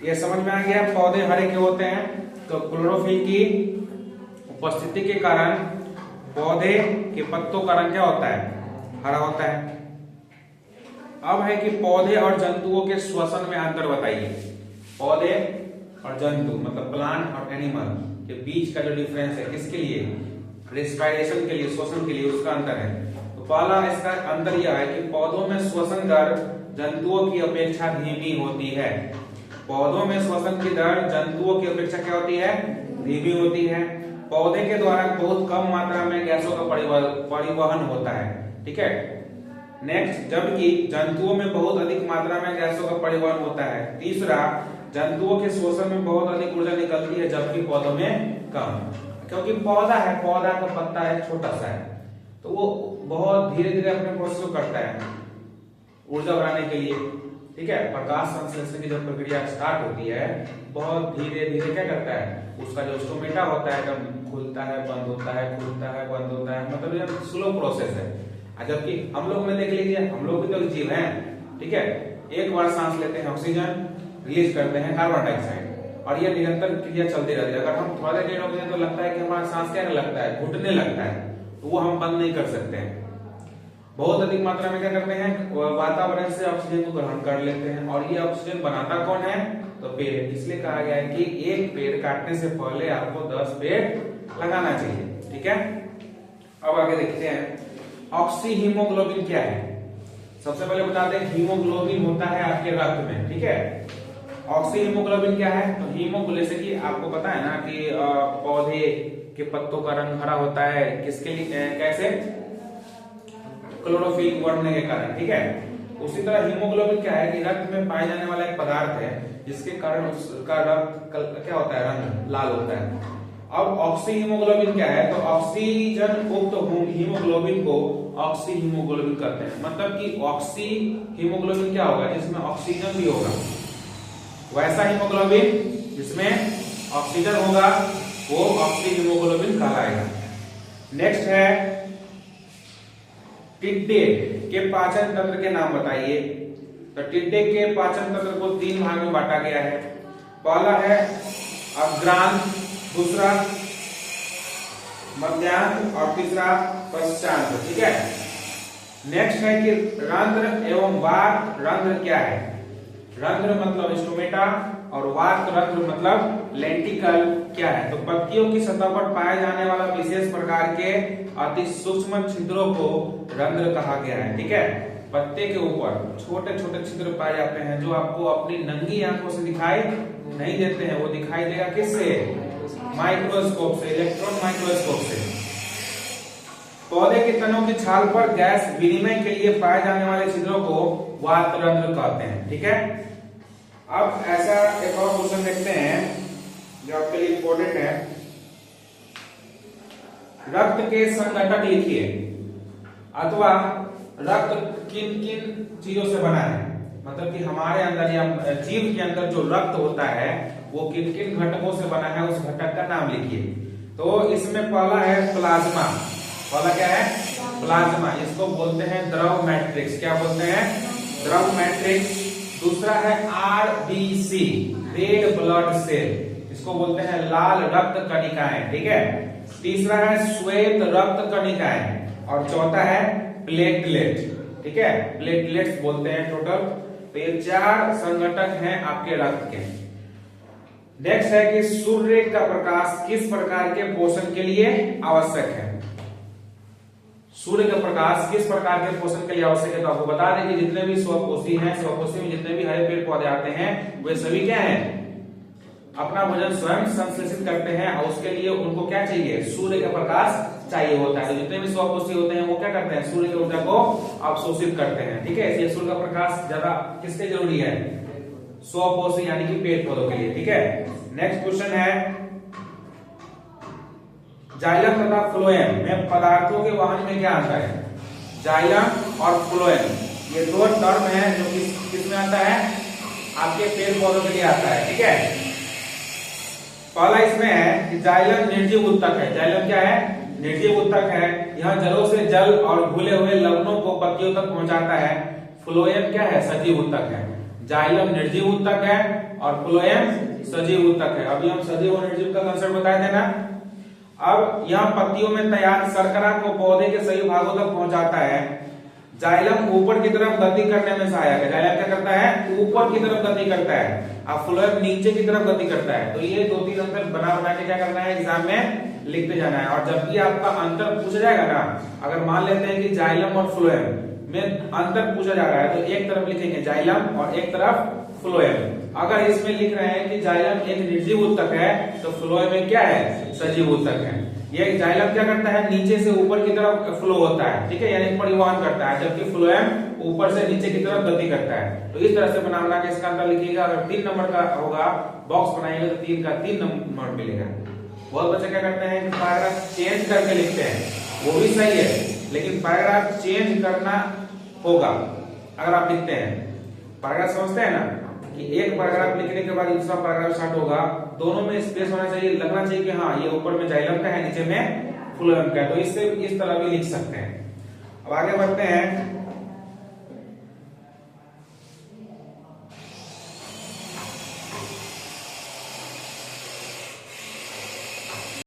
ये समझ में आ गया। पौधे हरे क्यों होते हैं? तो क्लोरोफिल की उपस्थिति के कारण पौधे के पत्तों का रंग क्या होता है? हरा होता है। अब है कि पौधे और जंतुओं के श्वसन में अंतर बताइए। पौधे और जंतु मतलब प्लांट और एनिमल के बीच का जो डिफरेंस है, किसके लिए? रेस्पिरेशन के लिए, श्वसन के लिए, उसका अंतर है। तो पहला इसका अंतर यह है कि पौधों में श्वसन दर जंतुओं की अपेक्षा धीमी होती है। पौधों में श्वसन की दर जंतुओं की अपेक्षा क्या होती है? धीमी होती है। पौधे के द्वारा बहुत कम मात्रा में गैसों का परिवहन होता है, ठीक है। नेक्स्ट, जबकि जंतुओं में बहुत अधिक मात्रा में गैसों का परिवहन होता है। तीसरा, जंतुओं के श्वसन में बहुत अधिक ऊर्जा निकलती है जबकि पौधों में कम, क्योंकि पौधा है, पौधा का पत्ता है, छोटा सा है, तो वो बहुत धीरे धीरे अपने प्रोसेस को करता है ऊर्जा बढ़ाने के लिए, ठीक है। प्रकाश संश्लेषण की जब प्रक्रिया स्टार्ट होती है, बहुत धीरे धीरे क्या करता है, उसका जो स्टोमेटा होता है एकदम खुलता है, बंद होता है, खुलता है, बंद होता है, मतलब ये स्लो प्रोसेस है। जबकि हम लोग में देख लीजिए, हम लोग भी तो जीव हैं, ठीक है। एक बार सांस लेते हैं, ऑक्सीजन रिलीज करते हैं, कार्बन डाइऑक्साइड, और ये निरंतर क्रिया चलती रहती है। अगर हम थोड़ा देर रोक दें तो लगता है कि हमारा सांस क्या लगता है, घुटने लगता है, तो वो हम बंद नहीं कर सकते हैं। बहुत अधिक मात्रा में क्या करते हैं, वातावरण से ऑक्सीजन को ग्रहण कर लेते हैं, और ये ऑक्सीजन बनाता कौन है? तो पेड़। इसलिए कहा गया है कि एक पेड़ काटने से पहले आपको 10 पेड़ लगाना चाहिए, ठीक है। अब आगे देखते हैं, ऑक्सी हीमोग्लोबिन क्या है। सबसे पहले बता दें, हीमोग्लोबिन होता है आपके रक्त में, ठीक है। ऑक्सी हीमोग्लोबिन क्या है? तो हीमोग्लोबिन, जैसे कि आपको पता है ना कि पौधे के पत्तों का रंग हरा होता है, किसके लिए, कैसे? क्लोरोफिल बढ़ने के कारण, ठीक है। उसी तरह हीमोग्लोबिन क्या है कि रक्त में पाए जाने वाला एक पदार्थ है जिसके कारण उसका रक्त क्या होता है, रंग लाल होता है। अब ऑक्सी हीमोग्लोबिन क्या है? तो ऑक्सीजन मुक्त हीमोग्लोबिन को ऑक्सी हीमोग्लोबिन कहते हैं। मतलब कि ऑक्सी हीमोग्लोबिन क्या होगा? जिसमें ऑक्सीजन भी होगा। वैसा हीमोग्लोबिन जिसमें ऑक्सीजन होगा वो ऑक्सी हीमोग्लोबिन कहलाएगा। नेक्स्ट है, टिड्डे के पाचन तंत्र के नाम बताइए। तो टिड्डे के पाचन तंत्र को 3 भाग में बांटा गया है। पहला है अग्रांत, दूसरा मध्यांत और तीसरा पश्चांत, ठीक है। नेक्स्ट है कि रंध्र एवं वात रंध्र क्या है? रंध्र मतलब स्टोमेटा और वात रंध्र मतलब लेंटिकल क्या है? तो पत्तियों की सतह पर पाए जाने वाला विशेष प्रकार के अति सूक्ष्म छिद्रों को रंध्र कहा गया है, ठीक है। पत्ते के ऊपर छोटे छोटे छिद्र पाए जाते हैं जो आपको अपनी नंगी आंखों से दिखाई नहीं देते हैं, वो दिखाई देगा किससे? माइक्रोस्कोप से, इलेक्ट्रॉन माइक्रोस्कोप से। पौधे के तनों की छाल पर गैस विनिमय के लिए पाए जाने वाले छिद्रों को वात रंध्र कहते हैं, ठीक है। अब ऐसा एक और क्वेश्चन देखते हैं जो आपके लिए इंपॉर्टेंट है। रक्त के संघटक लिखिए, अथवा रक्त किन किन चीजों से बना है। मतलब कि हमारे अंदर या जीव के अंदर जो रक्त होता है वो किन किन घटकों से बना है, उस घटक का नाम लिखिए। तो इसमें पहला है प्लाज्मा। पहला क्या है? प्लाज्मा। इसको बोलते हैं द्रव मैट्रिक्स। क्या बोलते हैं? द्रव मैट्रिक्स। दूसरा है आरबीसी, रेड ब्लड सेल, इसको बोलते हैं लाल रक्त कणिकाएं, ठीक है। तीसरा है श्वेत रक्त कणिकाएं, और चौथा है प्लेटलेट, ठीक है। प्लेटलेट्स बोलते हैं टोटल। तो ये 4 संघटक हैं आपके रक्त के। नेक्स्ट है कि सूर्य का प्रकाश किस प्रकार के पोषण के लिए आवश्यक है। सूर्य का प्रकाश किस प्रकार के पोषण के लिए आवश्यक है? तो आपको बता दें कि जितने भी स्वपोषी हैं, स्वपोषी में जितने भी हरे पेड़ पौधे आते हैं वे सभी क्या हैं? अपना भोजन स्वयं संश्लेषित करते हैं, और उसके लिए उनको क्या चाहिए? सूर्य का प्रकाश चाहिए होता है। तो जितने भी स्वपोषी होते हैं वो क्या करते हैं? सूर्य की ऊर्जा को अवशोषित करते हैं, ठीक है। इसलिए सूर्य का प्रकाश ज्यादा किसके जरूरी है? स्वपोषी यानी कि पेड़ पौधों के लिए, ठीक है। नेक्स्ट क्वेश्चन है, जाइलम तथा फ्लोएम में पदार्थों के वहन में क्या आता है? जाइलम और फ्लोएम ये 2 टर्म है जो किसमें आता है? आपके पेड़ पौधों के लिए आता है, ठीक है। पहला इसमें है कि जाइलम निर्जीव उत्तक है। जाइलम क्या है? निर्जीव उत्तक है। यह जलों से जल और घुले हुए लवणों को पत्तियों तक पहुंचाता है। फ्लोएम क्या है? सजीव उत्तक है। जाइलम निर्जीव ऊतक है और फ्लोएम सजीव ऊतक है। अभी हम सजीव और निर्जीव का कंसेप्ट बताए थे ना। अब यह पत्तियों में तैयार शर्करा को पौधे के सही भागों तक पहुंचाता है। जाइलम ऊपर की तरफ गति करने में सहायक है। जाइलम क्या करता है? ऊपर की तरफ गति करता है, अब फ्लोएम नीचे की तरफ गति करता है। तो ये 2-3 अंतर बना के क्या करना है, एग्जाम में लिखते जाना है। और जब भी आपका अंतर पूछा जाएगा ना, अगर मान लेते हैं कि जाइलम और फ्लोएम में अंतर पूछा जा रहा है, तो एक तरफ लिखेंगे जाइलम और एक तरफ फ्लोएम। अगर इसमें लिख रहे हैं कि जाइलम एक निर्जीव ऊतक है, तो फ्लोएम में क्या है? सजीव ऊतक है। ये जाइलम क्या करता है? नीचे से ऊपर की तरफ फ्लो होता है, ठीक है, यानी परिवहन करता है, जबकि फ्लोएम ऊपर से नीचे की तरफ गति करता है। तो इस तरह से बना के इसका अंतर लिखिएगा। अगर 3 नंबर का होगा बॉक्स बनाएंगे तो 3 का 3 नंबर मिलेगा। बहुत बच्चे क्या करते हैं कि पैराग्राफ चेंज करके लिखते हैं, वो भी सही है, लेकिन पैराग्राफ चेंज करना होगा अगर आप लिखते हैं। पैराग्राफ समझते हैं ना कि एक पैराग्राफ लिखने के बाद दूसरा पैराग्राफ स्टार्ट होगा, दोनों में स्पेस होना चाहिए, लगना चाहिए कि हाँ ये ऊपर में जाइलम का है, नीचे में फ्लोएम का है। तो इससे इस तरह भी लिख सकते हैं। अब आगे बढ़ते हैं।